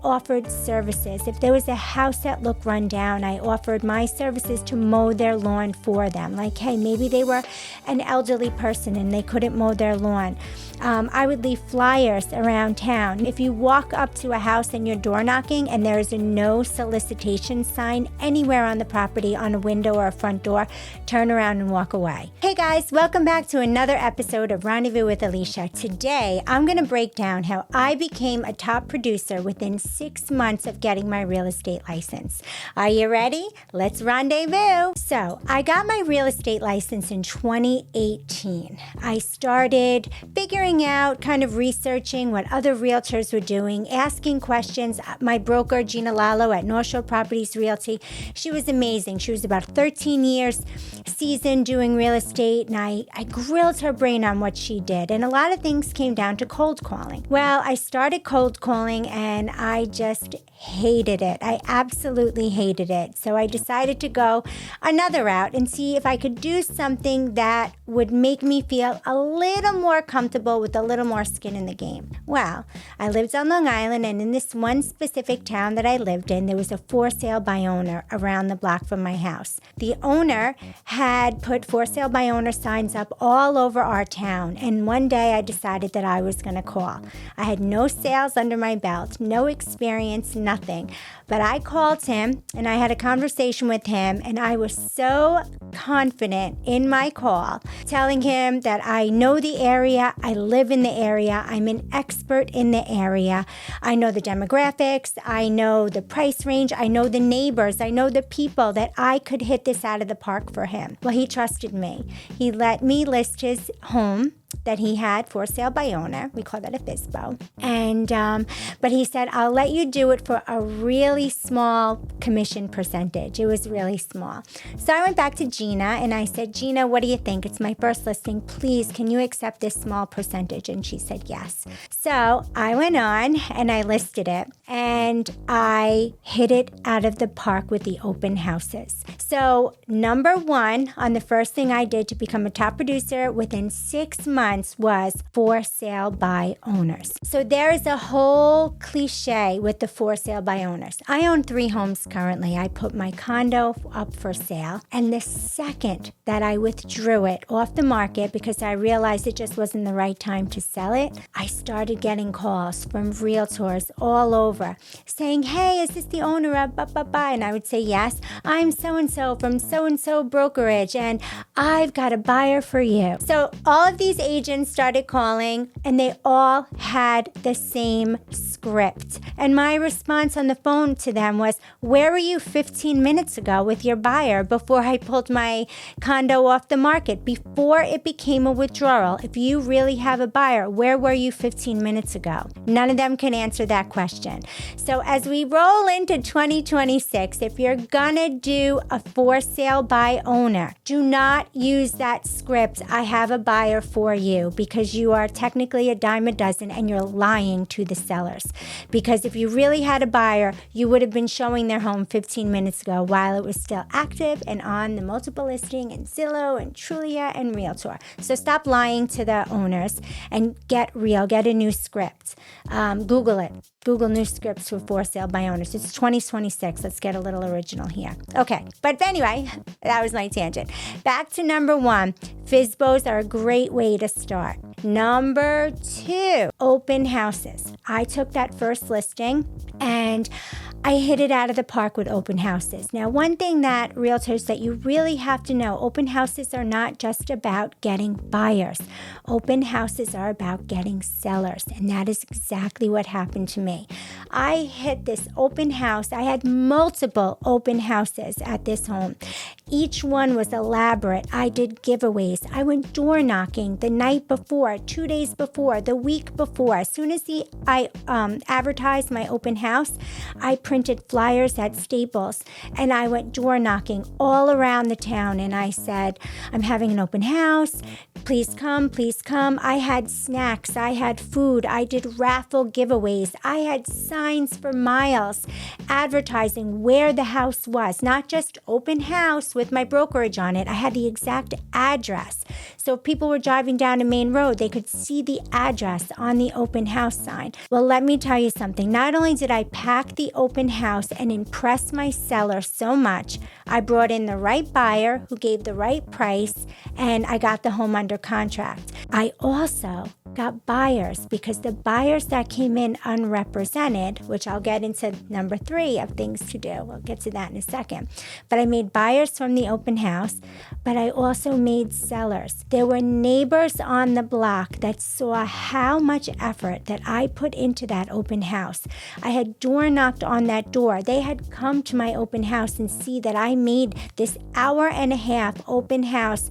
offered services. If there was a house that looked run down, I offered my services to mow their lawn for them. Like, hey, maybe they were an elderly person and they couldn't mow their lawn. I would leave flyers around town. If you walk up to a house and you're door knocking and there is a no solicitation sign anywhere on the property, on a window or a front door, turn around and walk away. Hey guys, welcome back to another episode of Rendezvous with Alysia. Today, I'm going to break down how I became a top producer within 6 months of getting my real estate license. Are you ready? Let's rendezvous. So, I got my real estate license in 2018. I started figuring out, kind of researching what other realtors were doing, asking questions. My broker, Gina Lalo at North Shore Properties Realty, she was amazing. She was about 13 years seasoned doing real estate, and I grilled her brain on what she did. And a lot of things came down to cold calling. Well, I started cold calling and I just hated it. I absolutely hated it. So I decided to go another route and see if I could do something that would make me feel a little more comfortable with a little more skin in the game. Well, I lived on Long Island, and in this one specific town that I lived in, there was a for sale by owner around the block from my house. The owner had put for sale by owner signs up all over our town, and one day I decided that I was going to call. I had no sales under my belt, no experience, nothing, but I called him and I had a conversation with him, and I was so confident in my call, telling him that I know the area, I live in the area, I'm an expert in the area, I know the demographics, I know the price range, I know the neighbors, I know the people, that I could hit this out of the park for him. Well, he trusted me. He let me list his home that he had for sale by owner. We call that a FSBO. And, but he said, I'll let you do it for a really small commission percentage. It was really small. So I went back to Gina and I said, Gina, what do you think? It's my first listing. Please, can you accept this small percentage? And she said, yes. So I went on and I listed it, and I hit it out of the park with the open houses. So number one on the first thing I did to become a top producer within 6 months was for sale by owners. So there is a whole cliche with the for sale by owners. I own 3 homes currently. I put my condo up for sale, and the second that I withdrew it off the market because I realized it just wasn't the right time to sell it, I started getting calls from realtors all over saying, hey, is this the owner of blah, blah, blah? And I would say, yes, I'm so-and-so from so-and-so brokerage, and I've got a buyer for you. So all of these agents started calling, and they all had the same script. And my response on the phone to them was, where were you 15 minutes ago with your buyer before I pulled my condo off the market, before it became a withdrawal? If you really have a buyer, where were you 15 minutes ago? None of them can answer that question. So as we roll into 2026, if you're gonna do a for sale by owner, do not use that script, I have a buyer for you, because you are technically a dime a dozen and you're lying to the sellers. Because if you really had a buyer, you would have been showing their home 15 minutes ago while it was still active and on the multiple listing and Zillow and Trulia and Realtor. So stop lying to the owners and get real, get a new script. Google it. Google new scripts for sale by owners. It's 2026. Let's get a little original here. Okay, but anyway, that was my tangent. Back to number 1. FSBOs are a great way to start. Number 2, open houses. I took that first listing and I hit it out of the park with open houses. Now, one thing that realtors that you really have to know, open houses are not just about getting buyers. Open houses are about getting sellers, and that is exactly what happened to me. I hit this open house. I had multiple open houses at this home. Each one was elaborate. I did giveaways. I went door knocking the night before, 2 days before, the week before. As soon as I advertised my open house, I printed flyers at Staples, and I went door knocking all around the town, and I said, I'm having an open house. please come, please come. I had snacks, I had food, I did raffle giveaways, I had signs for miles advertising where the house was, not just open house with my brokerage on it. I had the exact address. So if people were driving down a main road, they could see the address on the open house sign. Well, let me tell you something. Not only did I pack the open house and impress my seller so much, I brought in the right buyer who gave the right price, and I got the home under contract. I also got buyers, because the buyers that came in unrepresented, which I'll get into number 3 of things to do. We'll get to that in a second. But I made buyers from the open house, but I also made sellers. There were neighbors on the block that saw how much effort that I put into that open house. I had door knocked on that door. They had come to my open house and see that I made this hour and a half open house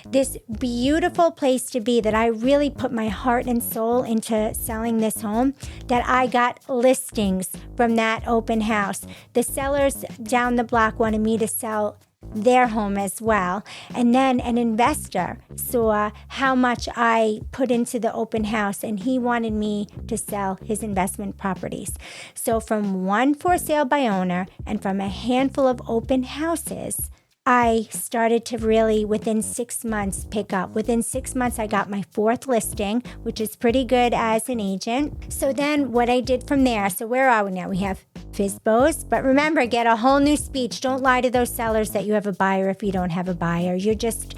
this beautiful place to be, that I really put my heart and soul into selling this home, that I got listings from that open house. The sellers down the block wanted me to sell their home as well. And then an investor saw how much I put into the open house, and he wanted me to sell his investment properties. So from one for sale by owner and from a handful of open houses, I started to really, within 6 months, pick up. Within 6 months, I got my 4th listing, which is pretty good as an agent. So then what I did from there, so where are we now? We have FSBOs, but remember, get a whole new speech. Don't lie to those sellers that you have a buyer if you don't have a buyer. You're just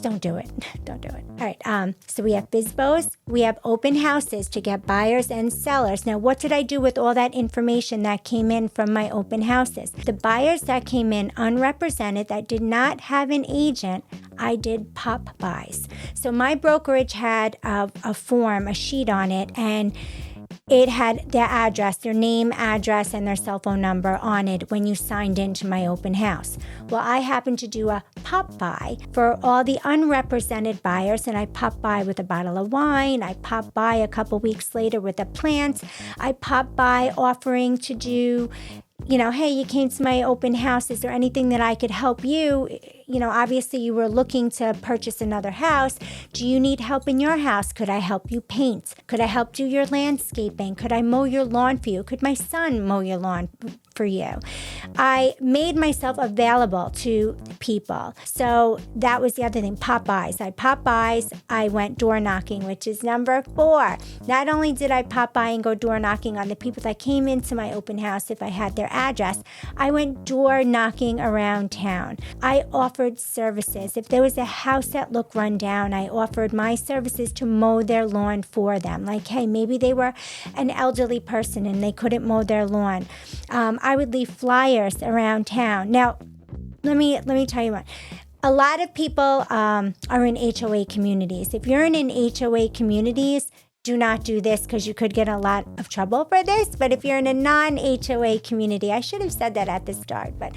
don't do it. Don't do it. All right. So we have FSBOs. We have open houses to get buyers and sellers. Now, what did I do with all that information that came in from my open houses? The buyers that came in unrepresented, that did not have an agent, I did Pop-bys. So my brokerage had a form, a sheet on it, and it had their address, their name, address, and their cell phone number on it when you signed into my open house. Well, I happened to do a pop-by for all the unrepresented buyers, and I popped by with a bottle of wine. I popped by a couple weeks later with a plant. I popped by offering to do, hey, you came to my open house. Is there anything that I could help you? Obviously you were looking to purchase another house. Do you need help in your house? Could I help you paint? Could I help do your landscaping? Could I mow your lawn for you? Could my son mow your lawn for you? I made myself available to people. So that was the other thing, Pop-bys. I Pop-bys, I went door knocking, which is number 4. Not only did I pop by and go door knocking on the people that came into my open house if I had their address, I went door knocking around town. I offered services. If there was a house that looked run down, I offered my services to mow their lawn for them. Like, hey, maybe they were an elderly person and they couldn't mow their lawn. I would leave flyers around town. Now, let me tell you what. A lot of people are in HOA communities. If you're in an HOA communities, do not do this, because you could get a lot of trouble for this. But if you're in a non-HOA community, I should have said that at the start, but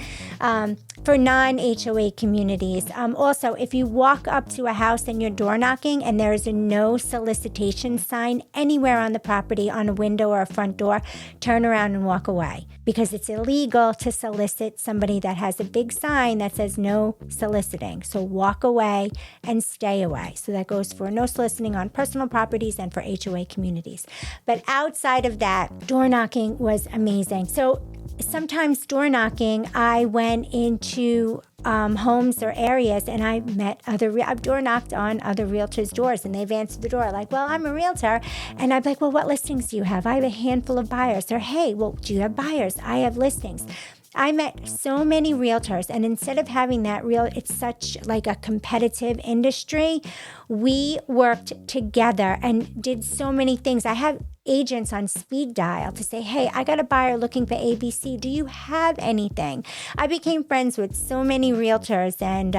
for non-HOA communities, also, if you walk up to a house and you're door knocking and there is a no solicitation sign anywhere on the property, on a window or a front door, turn around and walk away, because it's illegal to solicit somebody that has a big sign that says no soliciting. So walk away and stay away. So that goes for no soliciting on personal properties and for HOA communities. But outside of that, door knocking was amazing. So sometimes door knocking, I went into homes or areas, and I met I've door knocked on other realtors' doors, and they've answered the door like, well, I'm a realtor. And I'm like, well, what listings do you have? I have a handful of buyers. Or, hey, well, do you have buyers? I have listings. I met so many realtors, and instead of having that it's such like a competitive industry, we worked together and did so many things. I have agents on speed dial to say, hey, I got a buyer looking for ABC. Do you have anything? I became friends with so many realtors, and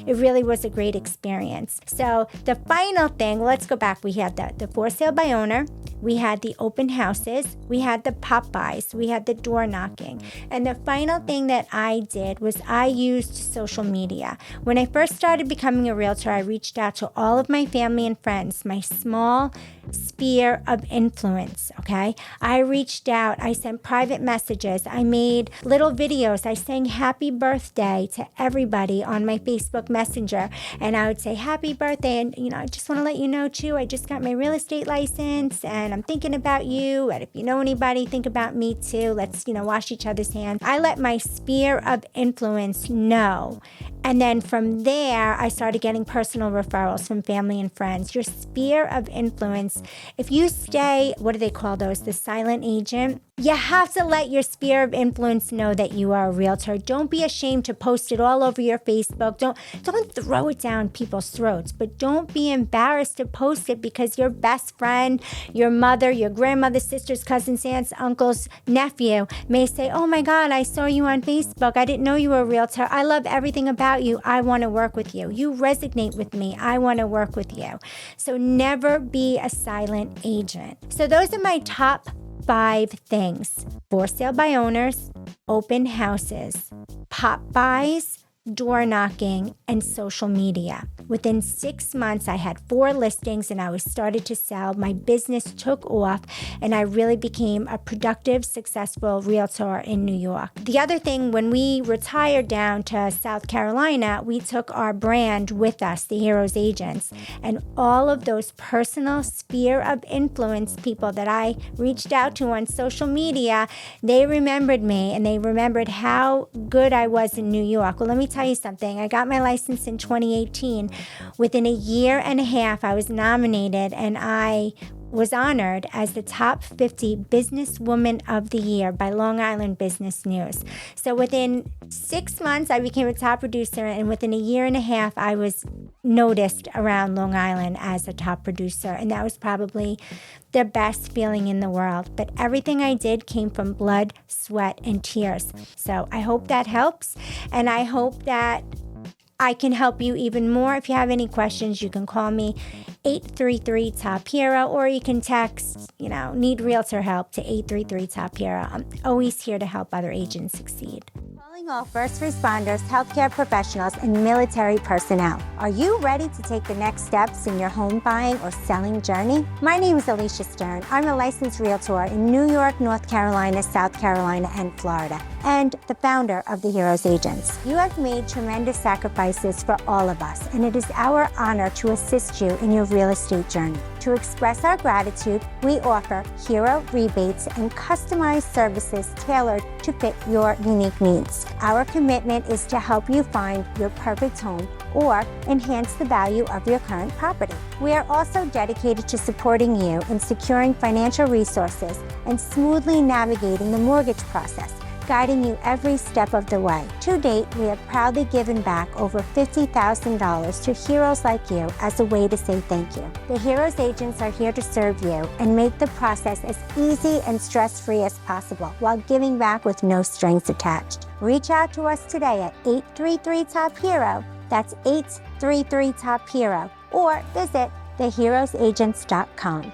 it really was a great experience. So the final thing, let's go back. We had the for sale by owner. We had the open houses. We had the Pop-bys. We had the door knocking. And the final thing that I did was I used social media. When I first started becoming a realtor, I reached out to all of my family and friends, my small sphere of influence. influence, okay? I reached out, I sent private messages, I made little videos, I sang happy birthday to everybody on my Facebook Messenger, and I would say happy birthday, and I just want to let you know too, I just got my real estate license, and I'm thinking about you, and if you know anybody, think about me too. Let's, wash each other's hands. I let my sphere of influence know. And then from there, I started getting personal referrals from family and friends. Your sphere of influence, if you stay, what do they call those? The silent agent. You have to let your sphere of influence know that you are a realtor. Don't be ashamed to post it all over your Facebook. Don't throw it down people's throats, but don't be embarrassed to post it because your best friend, your mother, your grandmother, sisters, cousins, aunts, uncles, nephew may say, oh my God, I saw you on Facebook. I didn't know you were a realtor. I love everything about you. I want to work with you. You resonate with me. I want to work with you. So never be a silent agent. So those are my top 5 things: for sale by owners, open houses, Pop-bys, door knocking, and social media. Within 6 months, I had 4 listings and I was started to sell. My business took off and I really became a productive, successful realtor in New York. The other thing, when we retired down to South Carolina, we took our brand with us, the Heroes Agents, and all of those personal sphere of influence people that I reached out to on social media, they remembered me and they remembered how good I was in New York. Well, let me tell you something. I got my license in 2018. Within a year and a half, I was nominated and I was honored as the top 50 businesswoman of the year by Long Island Business News. So within 6 months, I became a top producer, and within a year and a half, I was noticed around Long Island as a top producer, and that was probably the best feeling in the world. But everything I did came from blood, sweat, and tears. So I hope that helps, and I hope that I can help you even more. If you have any questions, you can call me 833-TOP-HERO, or you can text, need realtor help to 833-TOP-HERO. I'm always here to help other agents succeed. Calling all first responders, healthcare professionals, and military personnel. Are you ready to take the next steps in your home buying or selling journey? My name is Alysia Stern. I'm a licensed realtor in New York, North Carolina, South Carolina, and Florida, and the founder of the Heroes Agents. You have made tremendous sacrifices for all of us, and it is our honor to assist you in your real estate journey. To express our gratitude, we offer hero rebates and customized services tailored to fit your unique needs. Our commitment is to help you find your perfect home or enhance the value of your current property. We are also dedicated to supporting you in securing financial resources and smoothly navigating the mortgage process, guiding you every step of the way. To date, we have proudly given back over $50,000 to heroes like you as a way to say thank you. The Heroes Agents are here to serve you and make the process as easy and stress-free as possible while giving back with no strings attached. Reach out to us today at 833-TOP-HERO. That's 833-TOP-HERO. Or visit theheroesagents.com.